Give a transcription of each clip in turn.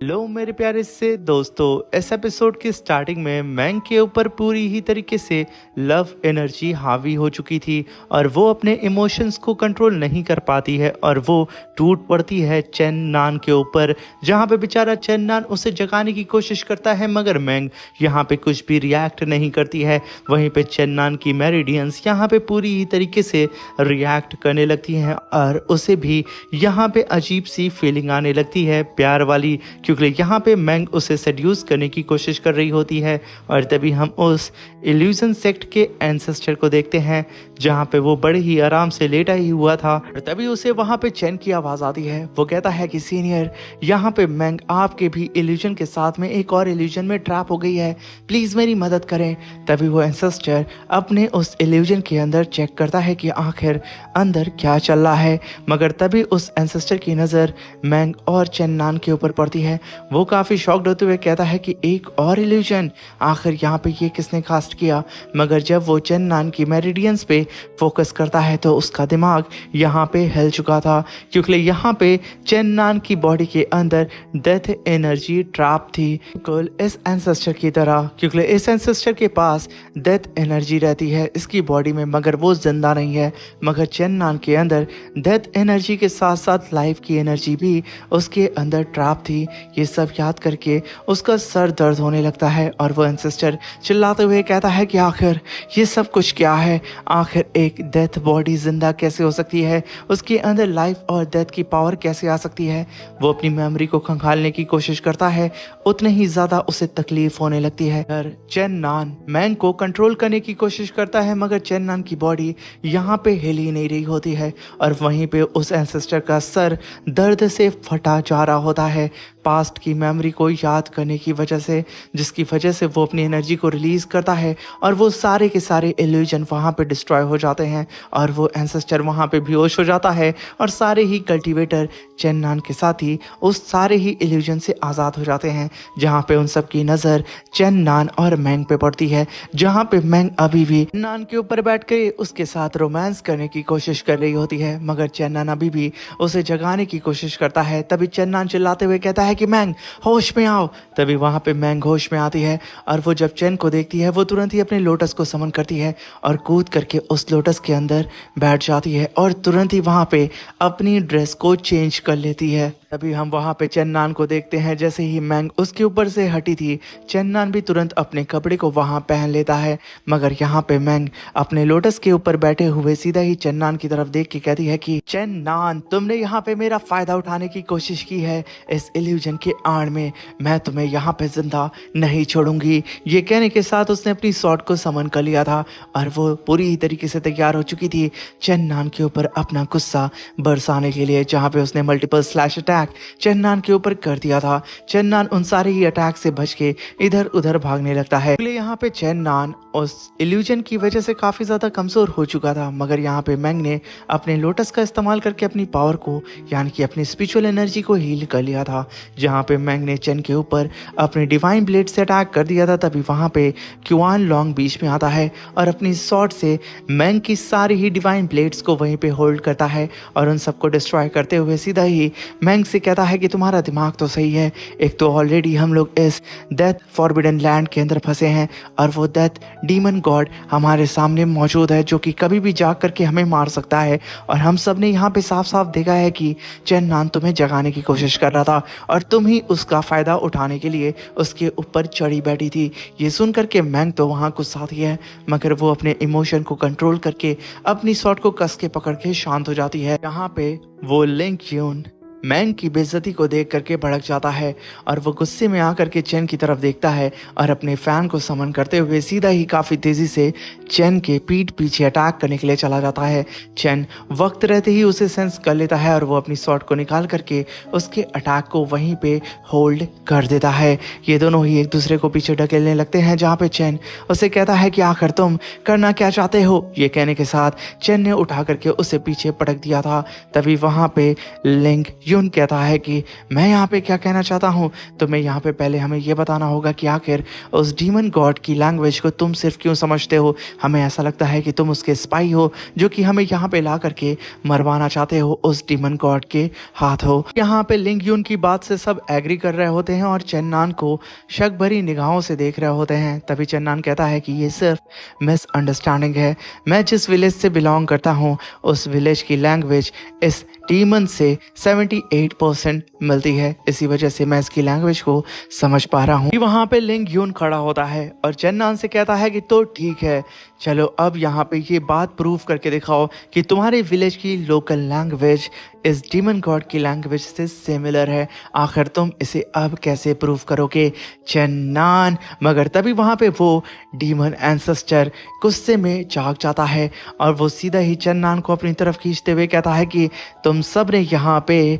लो मेरे प्यारे से दोस्तों, इस एपिसोड की स्टार्टिंग में मैंग के ऊपर पूरी ही तरीके से लव एनर्जी हावी हो चुकी थी और वो अपने इमोशंस को कंट्रोल नहीं कर पाती है और वो टूट पड़ती है चेन नान के ऊपर, जहाँ पे बेचारा चेन नान उसे जगाने की कोशिश करता है मगर मैंग यहाँ पे कुछ भी रिएक्ट नहीं करती है। वहीं पे चेन नान की मेरिडियंस यहाँ पे पूरी ही तरीके से रिएक्ट करने लगती हैं और उसे भी यहाँ पे अजीब सी फीलिंग आने लगती है प्यार वाली, क्योंकि यहाँ पे मैंग उसे सेड्यूस करने की कोशिश कर रही होती है। और तभी हम उस इल्यूजन सेक्ट के एंसेस्टर को देखते हैं जहाँ पे वो बड़े ही आराम से लेटा ही हुआ था और तभी उसे वहाँ पे चैन की आवाज आती है। वो कहता है कि सीनियर, यहाँ पे मैंग आपके भी इल्यूजन के साथ में एक और इल्यूजन में ट्रैप हो गई है, प्लीज मेरी मदद करें। तभी वो एंसेस्टर अपने उस इल्यूजन के अंदर चेक करता है कि आखिर अंदर क्या चल रहा है, मगर तभी उस एंसेस्टर की नज़र मैंग और चेन नान के ऊपर पड़ती है। वो काफ़ी शॉक्ड होते हुए कहता है कि एक और इल्यूजन, आखिर यहाँ पे ये किसने कास्ट किया। मगर जब वो चेन नान की मेरिडियंस पे फोकस करता है तो उसका दिमाग यहाँ पे हिल चुका था, क्योंकि यहाँ पे चेन नान की बॉडी के अंदर डेथ एनर्जी ट्रैप थी, बिल्कुल इस एंसेस्टर की तरह, क्योंकि इस एंसेस्टर के पास डेथ एनर्जी रहती है इसकी बॉडी में, मगर वो जिंदा नहीं है। मगर चेन नान के अंदर डेथ एनर्जी के साथ साथ लाइफ की एनर्जी भी उसके अंदर ट्रैप थी। ये सब याद करके उसका सर दर्द होने लगता है और वो एंसेस्टर चिल्लाते हुए कहता है कि आखिर ये सब कुछ क्या है, आखिर एक डेथ बॉडी जिंदा कैसे हो सकती है, उसके अंदर लाइफ और डेथ की पावर कैसे आ सकती है। वो अपनी मेमोरी को खंगालने की कोशिश करता है, उतने ही ज्यादा उसे तकलीफ होने लगती है। चेन नान मैंग को कंट्रोल करने की कोशिश करता है मगर चेन नान की बॉडी यहाँ पे हिल ही नहीं रही होती है और वहीं पे उस एंसेस्टर का सर दर्द से फटा जा रहा होता है पास्ट की मेमोरी को याद करने की वजह से, जिसकी वजह से वो अपनी एनर्जी को रिलीज करता है और वो सारे के सारे इल्यूजन वहाँ पे डिस्ट्रॉय हो जाते हैं और वो एंसेस्टर वहाँ पे बेहोश हो जाता है और सारे ही कल्टीवेटर चेन नान के साथ ही उस सारे ही इल्यूजन से आज़ाद हो जाते हैं, जहाँ पे उन सब की नज़र चेन नान और मैंग पे पड़ती है, जहाँ पे मैंग अभी भी नान के ऊपर बैठ कर उसके साथ रोमांस करने की कोशिश कर रही होती है, मगर चेन नान अभी भी उसे जगाने की कोशिश करता है। तभी चेन नान चिल्लाते हुए कहता है कि मैंग होश में आओ। तभी वहां पे मैंग होश में आती है और वो जब चेन को देखती है वो तुरंत ही अपने लोटस को समन करती है और कूद करके उस लोटस के अंदर बैठ जाती है और तुरंत ही वहां पे अपनी ड्रेस को चेंज कर लेती है। तभी हम वहां पे चेन नान को देखते हैं, जैसे ही मैंग उसके ऊपर से हटी थी चेन नान भी तुरंत अपने कपड़े को वहां पहन लेता है, मगर यहाँ पे मैंग अपने लोटस के ऊपर बैठे हुए सीधा ही चेन नान की तरफ देख के कहती है कि चेन नान, तुमने यहाँ पे मेरा फायदा उठाने की कोशिश की है इस इल्यूजन के आड़ में, मैं तुम्हें यहाँ पे जिंदा नहीं छोड़ूंगी। ये कहने के साथ उसने अपनी सॉर्ड को समन कर लिया था और वो पूरी तरीके से तैयार हो चुकी थी चेन नान के ऊपर अपना गुस्सा बरसाने के लिए, जहाँ पे उसने मल्टीपल स्लैश अटैक चेन नान के ऊपर कर दिया था। चेन नान उन सारे ही अटैक से बच के इधर उधर भागने लगता है। यहाँ पे चेन नान उस इल्यूजन की वजह से काफी ज्यादा कमजोर हो चुका था, मगर यहाँ पे मैंग ने अपने लोटस का इस्तेमाल करके अपनी पावर को यानी कि अपनी स्पिरिचुअल एनर्जी को हील कर लिया था, जहाँ पे मैंग ने चेन के ऊपर अपने डिवाइन ब्लेड से अटैक कर दिया था। तभी वहां पे क्युआन लॉन्ग बीच में आता है और अपनी स्वॉर्ड से मैंग की सारी ही डिवाइन ब्लेड्स को वहीं पे होल्ड करता है और उन सबको डिस्ट्रॉय करते हुए सीधा ही मैंग से कहता है कि तुम्हारा दिमाग तो सही है, एक तो ऑलरेडी हम लोग इस डेथ फॉरबिडन लैंड के अंदर फंसे हैं और वो डेथ डीमन गॉड हमारे सामने मौजूद है जो कि कभी भी जाग करके हमें मार सकता है, और हम सब ने यहाँ पे साफ साफ देखा है कि चेन नान तुम्हें जगाने की कोशिश कर रहा था और तुम ही उसका फायदा उठाने के लिए उसके ऊपर चढ़ी बैठी थी। ये सुन करके मैंग तो वहाँ गुस्सा ही है, मगर वो अपने इमोशन को कंट्रोल करके अपनी शॉट को कस के पकड़ के शांत हो जाती है। यहाँ पे वो लिंक यून मैंग की बेइज्जती को देख करके भड़क जाता है और वो गुस्से में आकर के चेन की तरफ देखता है और अपने फैन को समन करते हुए सीधा ही काफ़ी तेज़ी से चेन के पीठ पीछे अटैक करने के लिए चला जाता है। चेन वक्त रहते ही उसे सेंस कर लेता है और वो अपनी शॉट को निकाल करके उसके अटैक को वहीं पे होल्ड कर देता है। ये दोनों ही एक दूसरे को पीछे ढकेलने लगते हैं, जहाँ पे चेन उसे कहता है कि आखिर तुम करना क्या चाहते हो। ये कहने के साथ चेन ने उठा करके उसे पीछे पटक दिया था। तभी वहाँ पे लिंक यून कहता है कि मैं यहाँ पे क्या कहना चाहता हूँ, तो मैं यहाँ पे पहले हमें ये बताना होगा कि आखिर उस डीमन गॉड की लैंग्वेज को तुम सिर्फ क्यों समझते हो। हमें ऐसा लगता है कि तुम उसके स्पाई हो जो कि हमें यहाँ पे ला करके मरवाना चाहते हो उस डीमन गॉड के हाथों। यहाँ पे लिंग यून की बात से सब एग्री कर रहे होते हैं और चेन्नान को शक भरी निगाहों से देख रहे होते हैं। तभी चेन्नान कहता है कि ये सिर्फ मिसअंडरस्टैंडिंग है। मैं जिस विलेज से बिलोंग करता हूँ उस विलेज की लैंग्वेज इस डीमन से 78% मिलती है, इसी वजह से मैं इसकी लैंग्वेज को समझ पा रहा हूँ। वहाँ पे लिंग यून खड़ा होता है और चेन्नान से कहता है कि तो ठीक है, चलो अब यहाँ पे ये बात प्रूव करके दिखाओ कि तुम्हारे विलेज की लोकल लैंग्वेज इस डीमन गॉड की लैंग्वेज से सिमिलर है। आखिर तुम इसे अब कैसे प्रूव करोगे चेन्नान। मगर तभी वहाँ पे वो डीमन एंसेस्टर गुस्से में जाग जाता है और वो सीधा ही चेन्नान को अपनी तरफ खींचते हुए कहता है कि तुम सब ने यहाँ पे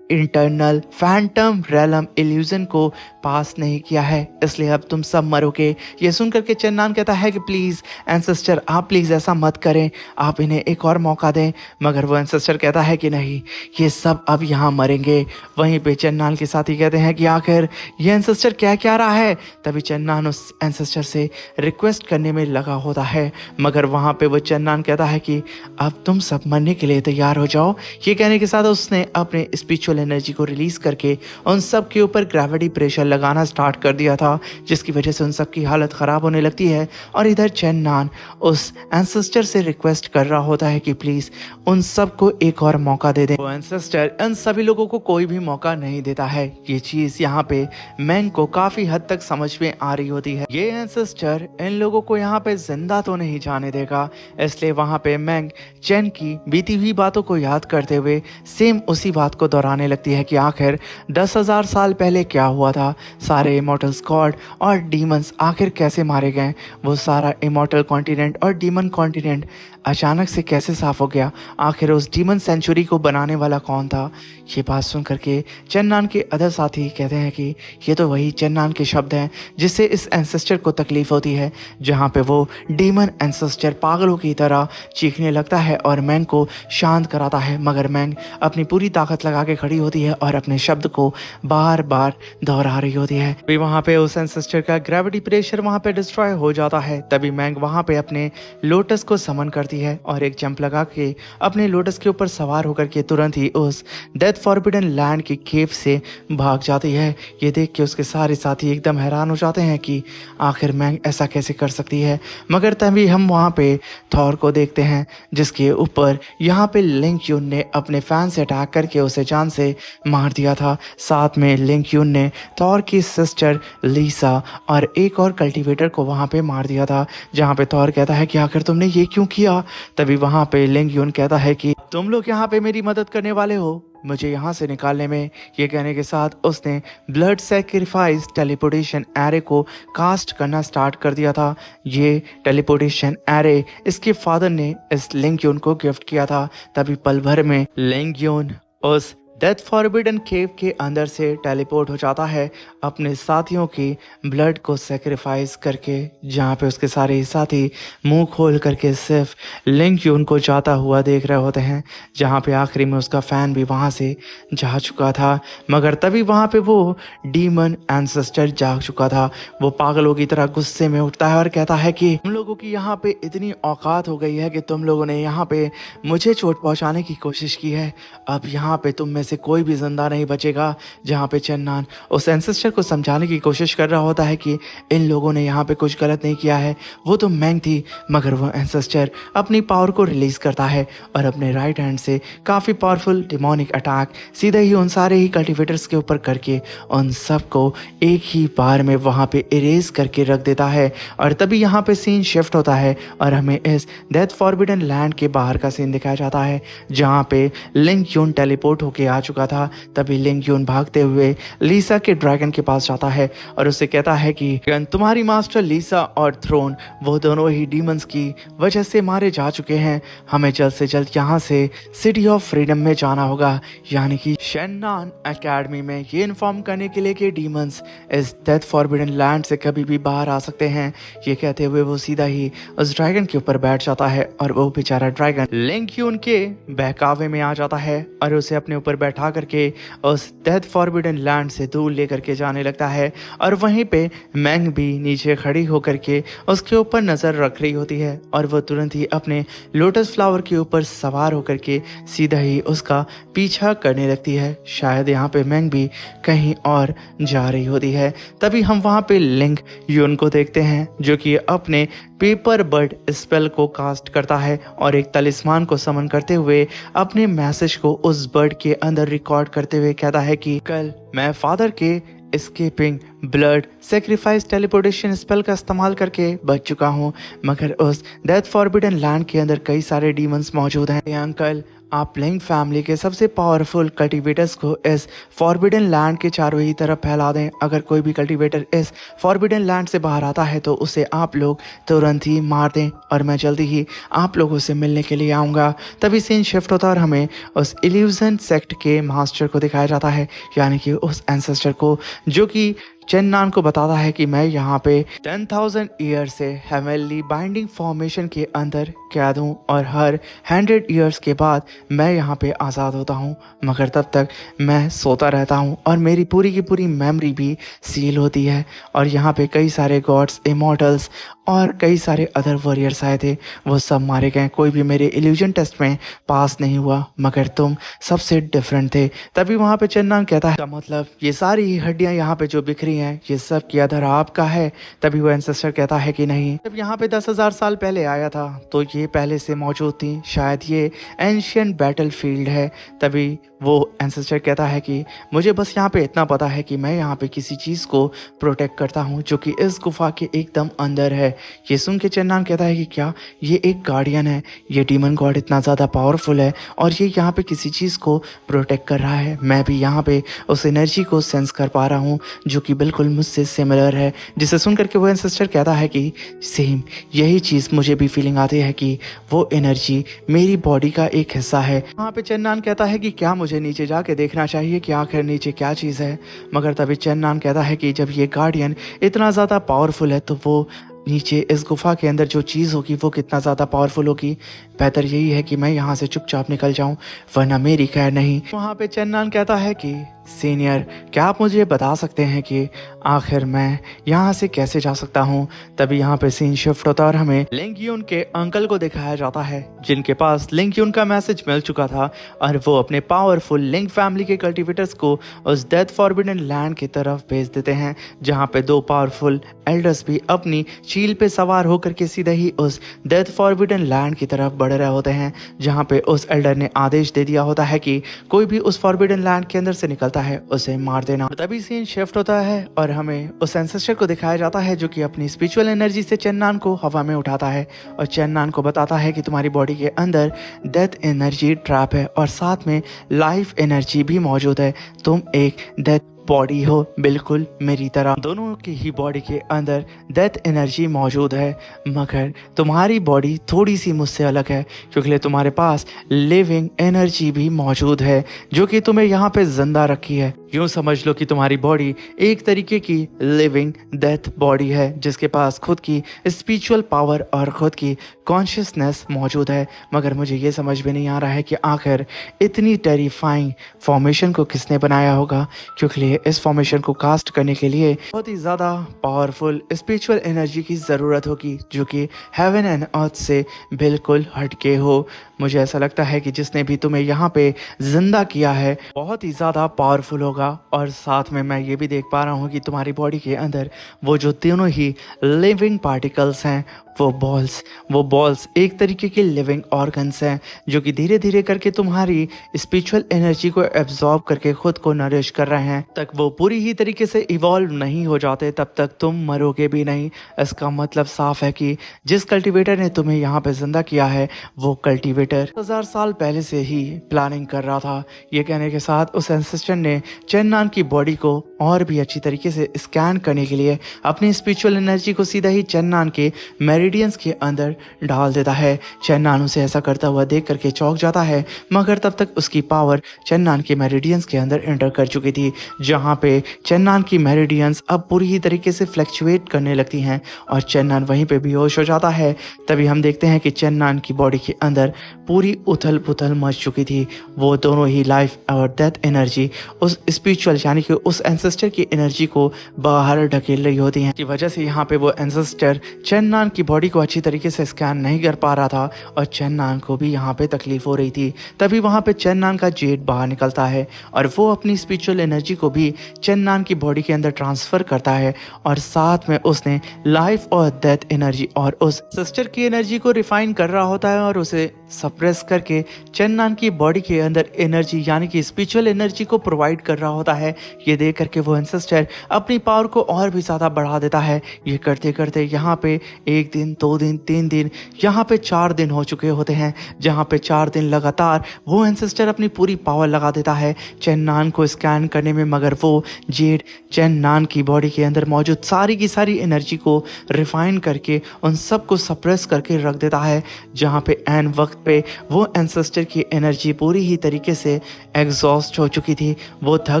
इंटरनल फैंटम रेलम इल्यूजन को पास नहीं किया है, इसलिए अब तुम सब मरोगे। ये सुनकर के चेन्नान कहता है कि प्लीज़ एंसेस्टर आप प्लीज़ ऐसा मत करें, आप इन्हें एक और मौका दें। मगर वो एंसेस्टर कहता है कि नहीं, ये सब अब यहाँ मरेंगे। वहीं पे चेन्नान के साथी कहते हैं कि आखिर ये एंसेस्टर क्या क्या रहा है। तभी चेन्नान उस एंसेस्टर से रिक्वेस्ट करने में लगा होता है, मगर वहाँ पे वो चेन्नान कहता है कि अब तुम सब मरने के लिए तैयार हो जाओ। ये कहने के साथ उसने अपने स्पिरिचुअल एनर्जी को रिलीज करके उन सब के ऊपर ग्रेविटी प्रेशर लगाना स्टार्ट कर दिया था, जिसकी वजह से उन सब की हालत खराब होने लगती है। और इधर चेन्नान उस एंसेस्टर से रिक्वेस्ट कर रहा होता है कि प्लीज उन सब को एक और मौका दे दें। वो एंसेस्टर इन सभी लोगों को कोई भी मौका नहीं देता है। ये चीज यहाँ पे मैंग को काफी हद तक समझ में आ रही होती है। ये एंसेस्टर इन लोगों को यहाँ पे जिंदा तो नहीं जाने देगा, इसलिए वहां पे मैंग चेन की बीती हुई बातों को याद करते हुए सेम उसी बात को दोहराने लगती है कि आखिर 10,000 साल पहले क्या हुआ था, सारे इमॉर्टल्स गॉड और डीमंस आखिर कैसे मारे गए, वो सारा इमॉर्टल कॉन्टिनेंट और डीमन कॉन्टिनेंट अचानक से कैसे साफ हो गया, आखिर उस डीमन सेंचुरी को बनाने वाला कौन था। ये बात सुन करके चेन्नान के अदर साथी कहते हैं कि ये तो वही चेन्नान के शब्द हैं जिससे इस एंसेस्टर को तकलीफ होती है। जहाँ पे वो डीमन एंसेस्टर पागलों की तरह चीखने लगता है और मैंग को शांत कराता है, मगर मैंग अपनी पूरी ताकत लगा के खड़ी होती है और अपने शब्द को बार बार दोहरा रही होती है। तभी वहाँ पे उस एंसेस्टर का ग्रेविटी प्रेशर वहाँ पे डिस्ट्रॉय हो जाता है। तभी मैंग वहाँ पे अपने लोटस को समन करती है और एक जंप लगा के अपने लोटस के ऊपर सवार होकर के तुरंत ही उस डेथ फॉरबिडन लैंड की केव से भाग जाती है। ये देख के उसके सारे साथी एकदम हैरान हो जाते हैं कि आखिर मैंग ऐसा कैसे कर सकती है। मगर तभी हम वहाँ पे थॉर को देखते हैं जिसके ऊपर यहाँ पे लिंग यून ने अपने फैन से अटैक करके उसे जान से मार दिया था। साथ में लिंग यून ने थॉर की सिस्टर लीसा और एक और कल्टीवेटर को वहाँ पे मार दिया था। जहाँ पे थॉर कहता है कि आखिर तुमने ये क्यों किया। तभी वहाँ पे लिंग यून कहता है कि तुम लोग यहाँ पे मेरी मदद करने वाले हो मुझे यहाँ से निकालने में। ये कहने के साथ उसने ब्लड सैक्रिफाइस टेलीपोर्टेशन एरे को कास्ट करना स्टार्ट कर दिया था। ये टेलीपोर्टेशन एरे इसके फादर ने इस लिंग यून को गिफ्ट किया था। तभी पल भर में लिंग यून उस डेथ फॉरबिडन केव के अंदर से टेलीपोर्ट हो जाता है अपने साथियों की ब्लड को सेक्रीफाइस करके, जहाँ पे उसके सारे साथी मुंह खोल करके सिर्फ लिंग यून को जाता हुआ देख रहे होते हैं। जहाँ पे आखिरी में उसका फैन भी वहाँ से जा चुका था। मगर तभी वहाँ पे वो डीमन एंसेस्टर जाग चुका था। वो पागलों की तरह गुस्से में उठता है और कहता है कि तुम लोगों की यहाँ पे इतनी औकात हो गई है कि तुम लोगों ने यहाँ पे मुझे चोट पहुँचाने की कोशिश की है। अब यहाँ पे तुम में से कोई भी जिंदा नहीं बचेगा। जहाँ पे चेन्नान उस एंसेस्टर को समझाने की कोशिश कर रहा होता है कि इन लोगों ने यहाँ पे कुछ गलत नहीं किया है, वो तो मैंग थी। मगर वो एंसेस्टर अपनी पावर को रिलीज करता है और अपने राइट हैंड से काफी पावरफुल डिमोनिक अटैक सीधे ही उन सारे ही कल्टीवेटर्स के ऊपर करके उन सबको एक ही बार में वहां पे इरेज करके रख देता है। और तभी यहाँ पे सीन शिफ्ट होता है और हमें इस डेथ फॉरबिडन लैंड के बाहर का सीन दिखाया जाता है जहाँ पे लिंग यून टेलीपोर्ट होके आ चुका था। तभी लिंग यून भागते हुए लीसा के ड्रैगन के पास जाता है और उससे कहता है कि तुम्हारी मास्टर लीसा और थ्रोन वो दोनों ही डीमंस की वजह से मारे जा चुके हैं। हमें जल्द से जल्द यहाँ से सिटी ऑफ फ्रीडम में जाना होगा, यानी कि शेन्नान एकेडमी में, ये इन्फॉर्म करने के लिए कि डीमंस इस डेथ फॉरबिडन लैंड से कभी भी बाहर आ सकते हैं। ये कहते हुए वो सीधा ही उस ड्रैगन के ऊपर बैठ जाता है और वो बेचारा ड्रैगन लिंग यून के बहकावे में आ जाता है और उसे अपने ऊपर बैठा करके उस डेथ फॉरबिडन लैंड से दूर लेकर के जाने लगता है। और वहीं पे मैंग भी नीचे खड़ी होकर के उसके ऊपर नज़र रख रही होती है और वो तुरंत ही अपने लोटस फ्लावर के ऊपर सवार होकर के सीधा ही उसका पीछा करने लगती है। शायद यहाँ पे मैंग भी कहीं और जा रही होती है। तभी हम वहाँ पे लिंग यून को देखते हैं जो कि अपने पेपर बर्ड स्पेल को कास्ट करता है और एक तलिस्मान को समन करते हुए अपने मैसेज को उस बर्ड के अंदर रिकॉर्ड करते हुए कहता है कि कल मैं फादर के escaping blood sacrifice teleportation spell का इस्तेमाल करके बच चुका हूँ, मगर उस डेथ फॉरबिडन लैंड के अंदर कई सारे डीमंस मौजूद हैं। अंकल, आप लिंग फैमिली के सबसे पावरफुल कल्टीवेटर्स को इस फॉरबिडन लैंड के चारों ही तरफ फैला दें। अगर कोई भी कल्टीवेटर इस फॉरबिडन लैंड से बाहर आता है तो उसे आप लोग तुरंत ही मार दें और मैं जल्दी ही आप लोगों से मिलने के लिए आऊँगा। तभी सीन शिफ्ट होता है और हमें उस इल्यूजन सेक्ट के मास्टर को दिखाया जाता है, यानी कि उस एंसेस्टर को, जो कि चेन्नान को बताता है कि मैं यहाँ पे 10,000 ईयर से हेवनली बाइंडिंग फॉर्मेशन के अंदर कैद हूँ और हर 100 ईयर्स के बाद मैं यहाँ पे आज़ाद होता हूँ, मगर तब तक मैं सोता रहता हूँ और मेरी पूरी की पूरी मेमोरी भी सील होती है। और यहाँ पे कई सारे गॉड्स, इमॉर्टल्स और कई सारे अदर वॉरियर्स आए थे, वो सब मारे गए। कोई भी मेरे इल्यूजन टेस्ट में पास नहीं हुआ, मगर तुम सबसे डिफरेंट थे। तभी वहाँ पे चेन्नान कहता है, मतलब ये सारी हड्डियाँ यहाँ पे जो बिखरी हैं ये सब की आधार आपका है? तभी वो एंसेस्टर कहता है कि नहीं, जब यहाँ पे 10,000 साल पहले आया था तो ये पहले से मौजूद थी, शायद ये एंशियंट बैटल फील्ड है। तभी वो एंसेस्टर कहता है कि मुझे बस यहाँ पे इतना पता है कि मैं यहाँ पे किसी चीज़ को प्रोटेक्ट करता हूँ जो कि इस गुफा के एकदम अंदर है। ये सुन के चेन्नान कहता है कि क्या ये एक गार्डियन है? ये डीमन गॉड इतना ज़्यादा पावरफुल है और ये यहाँ पे किसी चीज़ को प्रोटेक्ट कर रहा है। मैं भी यहाँ पे उस एनर्जी को सेंस कर पा रहा हूँ जो कि बिल्कुल मुझसे सिमिलर है। जिसे सुन करके वो एंसेस्टर कहता है कि सेम यही चीज़ मुझे भी फीलिंग आती है कि वो एनर्जी मेरी बॉडी का एक हिस्सा है। वहाँ पे चेन्नान कहता है कि क्या मुझे नीचे जाके देखना चाहिए कि आखिर नीचे क्या चीज़ है? मगर तभी चेन्नान कहता है कि जब ये गार्डियन इतना ज़्यादा पावरफुल है तो वो नीचे इस गुफा के अंदर जो चीज़ होगी वो कितना ज़्यादा पावरफुल होगी। बेहतर यही है कि मैं यहाँ से चुपचाप निकल जाऊँ, वरना मेरी खैर नहीं। वहाँ पे चेन्नान कहता है कि सीनियर, क्या आप मुझे बता सकते हैं कि आखिर मैं यहाँ से कैसे जा सकता हूँ? तभी यहाँ पे सीन शिफ्ट होता है और हमें लिंग यून के अंकल को दिखाया जाता है, जिनके पास लिंग यून का मैसेज मिल चुका था और वो अपने पावरफुल लिंग फैमिली के कल्टीवेटर्स को उस डेथ फॉरबिडन लैंड की तरफ भेज देते हैं, जहाँ पे दो पावरफुल एल्डर्स भी अपनी चील पे सवार होकर के सीधे ही उस डेथ फॉरबिडन लैंड की तरफ बढ़ रहे होते हैं, जहाँ पे उस एल्डर ने आदेश दे दिया होता है कि कोई भी उस फॉरबिडन लैंड के अंदर से निकलता है उसे मार देना। तभी सीन शिफ्ट होता है और हमें उस एंसेस्टर को दिखाया जाता है जो कि अपनी स्पिरिचुअल एनर्जी से चेन्नान को हवा में उठाता है और चेन्नान को बताता है कि तुम्हारी बॉडी के अंदर डेथ एनर्जी ट्रैप है और साथ में लाइफ एनर्जी भी मौजूद है। तुम एक डेथ बॉडी हो, बिल्कुल मेरी तरह। दोनों की ही बॉडी के अंदर डेथ एनर्जी मौजूद है, मगर तुम्हारी बॉडी थोड़ी सी मुझसे अलग है क्योंकि तुम्हारे पास लिविंग एनर्जी भी मौजूद है जो कि तुम्हें यहाँ पे जिंदा रखी है। यूँ समझ लो कि तुम्हारी बॉडी एक तरीके की लिविंग डेथ बॉडी है जिसके पास खुद की स्पिरिचुअल पावर और खुद की कॉन्शियसनेस मौजूद है। मगर मुझे ये समझ में नहीं आ रहा है कि आखिर इतनी टेरिफाइंग फॉर्मेशन को किसने बनाया होगा, क्योंकि इस फॉर्मेशन को कास्ट करने के लिए बहुत ही ज़्यादा पावरफुल स्पिरिचुअल एनर्जी की ज़रूरत होगी जो कि हेवन एंड अर्थ से बिल्कुल हटके हो। मुझे ऐसा लगता है कि जिसने भी तुम्हें यहाँ पे जिंदा किया है बहुत ही ज़्यादा पावरफुल होगा। और साथ में मैं ये भी देख पा रहा हूँ कि तुम्हारी बॉडी के अंदर वो जो तीनों ही लिविंग पार्टिकल्स हैं वो बॉल्स एक तरीके के लिविंग ऑर्गन्स हैं जो कि धीरे धीरे करके तुम्हारी स्पिरिचुअल एनर्जी को एब्जॉर्ब करके खुद को नरिश कर रहे हैं। तक वो पूरी ही तरीके से इवॉल्व नहीं हो जाते तब तक तुम मरोगे भी नहीं। इसका मतलब साफ है कि जिस कल्टीवेटर ने तुम्हें यहाँ पे जिंदा किया है वो कल्टीवेटर 1000 साल पहले से ही प्लानिंग कर रहा था। ये कहने के साथ उस एंसेस्टर ने चेन्नान की बॉडी को और भी अच्छी तरीके से स्कैन करने के लिए अपनी स्पिरिचुअल एनर्जी को सीधा ही चेन्नान के मेरिडियंस के अंदर डाल देता है। चेन्नान उसे ऐसा करता हुआ देख करके चौंक जाता है, मगर तब तक उसकी पावर चेन्नान के मेरिडियंस के अंदर एंटर कर चुकी थी, जहां पे चेन्नान की मेरिडियंस अब पूरी ही तरीके से फ्लक्चुएट करने लगती हैं और चेन्नान वहीं पे बेहोश हो जाता है। तभी हम देखते हैं कि चेन्नान की बॉडी के अंदर पूरी उथल पुथल मच चुकी थी। वो दोनों ही लाइफ और डेथ एनर्जी उस स्पिरिचुअल यानी कि उस एंसेस्टर की एनर्जी को बाहर ढकेल रही होती हैं, की वजह से यहाँ पे वो एंसेस्टर चेन्नान की बॉडी को अच्छी तरीके से स्कैन नहीं कर पा रहा था और चेन्नान को भी यहाँ पे तकलीफ हो रही थी। तभी वहाँ पे चेन्नान का जेड बाहर निकलता है और वो अपनी स्पिरिचुअल एनर्जी को भी चेन्नान की बॉडी के अंदर ट्रांसफर करता है और साथ में उसने लाइफ और डेथ एनर्जी और उस सिस्टर की एनर्जी को रिफाइन कर रहा होता है और उसे सप्रेस करके चेन्नान की बॉडी के अंदर एनर्जी यानी कि स्पिरिचुअल एनर्जी को प्रोवाइड कर रहा होता है। ये देख करके वो एंसेस्टर अपनी पावर को और भी ज़्यादा बढ़ा देता है। ये करते करते यहाँ पे 1 दिन 2 दिन 3 दिन यहाँ पे 4 दिन हो चुके होते हैं, जहाँ पे 4 दिन लगातार वो एंसेस्टर अपनी पूरी पावर लगा देता है चेन्नान को स्कैन करने में, मगर वो जेड चेन्नान की बॉडी के अंदर मौजूद सारी की सारी एनर्जी को रिफाइन करके उन सबको सप्रेस करके रख देता है। जहाँ पे एन वक्त पे वो एंसेस्टर की एनर्जी पूरी ही तरीके से एग्जॉस्ट हो चुकी थी, वो थक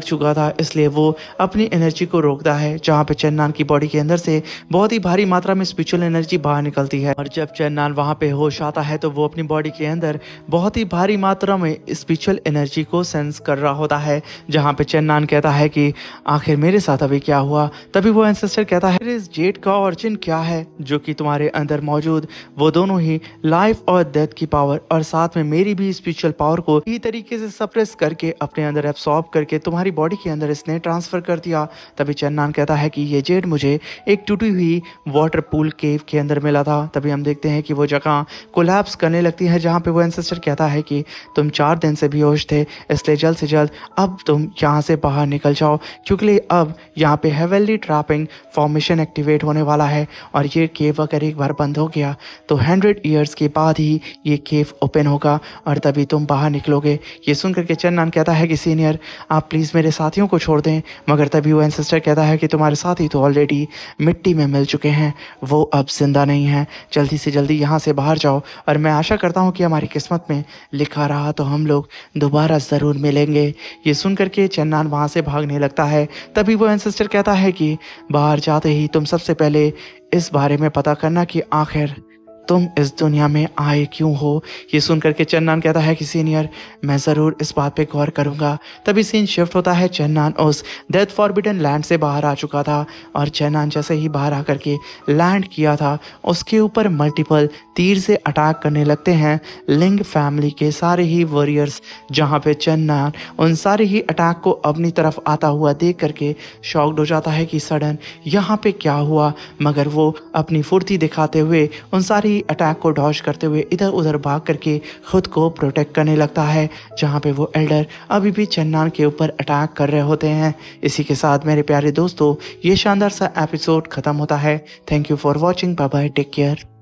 चुका था, इसलिए वो अपनी एनर्जी को रोकता है। जहाँ पे चेन्नान की बॉडी के अंदर से बहुत ही भारी मात्रा में स्पिरिचुअल एनर्जी बाहर निकलती है और जब चेन्नान वहाँ पे होश आता है तो वो अपनी बॉडी के अंदर बहुत ही भारी मात्रा में स्पिरिचुअल एनर्जी को सेंस कर रहा होता है। जहाँ पे चेन्नान कहता है कि आखिर मेरे साथ अभी क्या हुआ। तभी वो एंसेस्टर कहता है इस जेड का ऑरिजिन क्या है जो कि तुम्हारे अंदर मौजूद, वो दोनों ही लाइफ और डेथ की पावर और साथ में मेरी भी स्पिरिचुअल पावर को इसी तरीके से सप्रेस करके अपने अंदर एब्सॉर्ब करके तुम्हारी बॉडी के अंदर इसने ट्रांसफर कर दिया। तभी चेन्नान कहता है कि ये जेड मुझे एक टूटी हुई वाटर पूल केव के अंदर मिला था। तभी हम देखते हैं कि वो जगह कोलैप्स करने लगती है, जहाँ पे वो एंसेस्टर कहता है कि तुम 4 दिन से बेहोश थे, इसलिए जल्द से जल्द अब तुम यहाँ से बाहर निकल जाओ, क्योंकि अब यहाँ पे हेवनली ट्रैपिंग फॉर्मेशन एक्टिवेट होने वाला है और ये केव अगर एक बार बंद हो गया तो 100 ईयर्स के बाद ही ये केव ओपन होगा और तभी तुम बाहर निकलोगे। ये सुनकर के चेन्नान कहता है कि सीनियर आप प्लीज़ मेरे साथियों को छोड़ दें, मगर तभी वो एंसेस्टर कहता है कि तुम्हारे साथी तो ऑलरेडी मिट्टी में मिल चुके हैं, वो अब जिंदा नहीं है, जल्दी से जल्दी यहाँ से बाहर जाओ और मैं आशा करता हूँ कि हमारी किस्मत में लिखा रहा तो हम लोग दोबारा ज़रूर मिलेंगे। ये सुन करके चेन्नान वहाँ से भागने लगता है। तभी वो एंसेस्टर कहता है कि बाहर जाते ही तुम सबसे पहले इस बारे में पता करना कि आखिर तुम इस दुनिया में आए क्यों हो। ये सुनकर के चेन्नान कहता है कि सीनियर मैं ज़रूर इस बात पे गौर करूँगा। तभी सीन शिफ्ट होता है, चेन्नान उस डेथ फॉरबिडन लैंड से बाहर आ चुका था और चेन्नान जैसे ही बाहर आकर के लैंड किया था उसके ऊपर मल्टीपल तीर से अटैक करने लगते हैं लिंग फैमिली के सारे ही वॉरियर्स। जहाँ पे चेन्नान उन सारे ही अटैक को अपनी तरफ आता हुआ देख करके शॉक्ड हो जाता है कि सडन यहाँ पे क्या हुआ, मगर वो अपनी फुर्ती दिखाते हुए उन सारी अटैक को डॉज करते हुए इधर उधर भाग करके खुद को प्रोटेक्ट करने लगता है। जहाँ पे वो एल्डर अभी भी चेन्नान के ऊपर अटैक कर रहे होते हैं। इसी के साथ मेरे प्यारे दोस्तों ये शानदार सा एपिसोड खत्म होता है। Thank you for watching, bye bye, take care.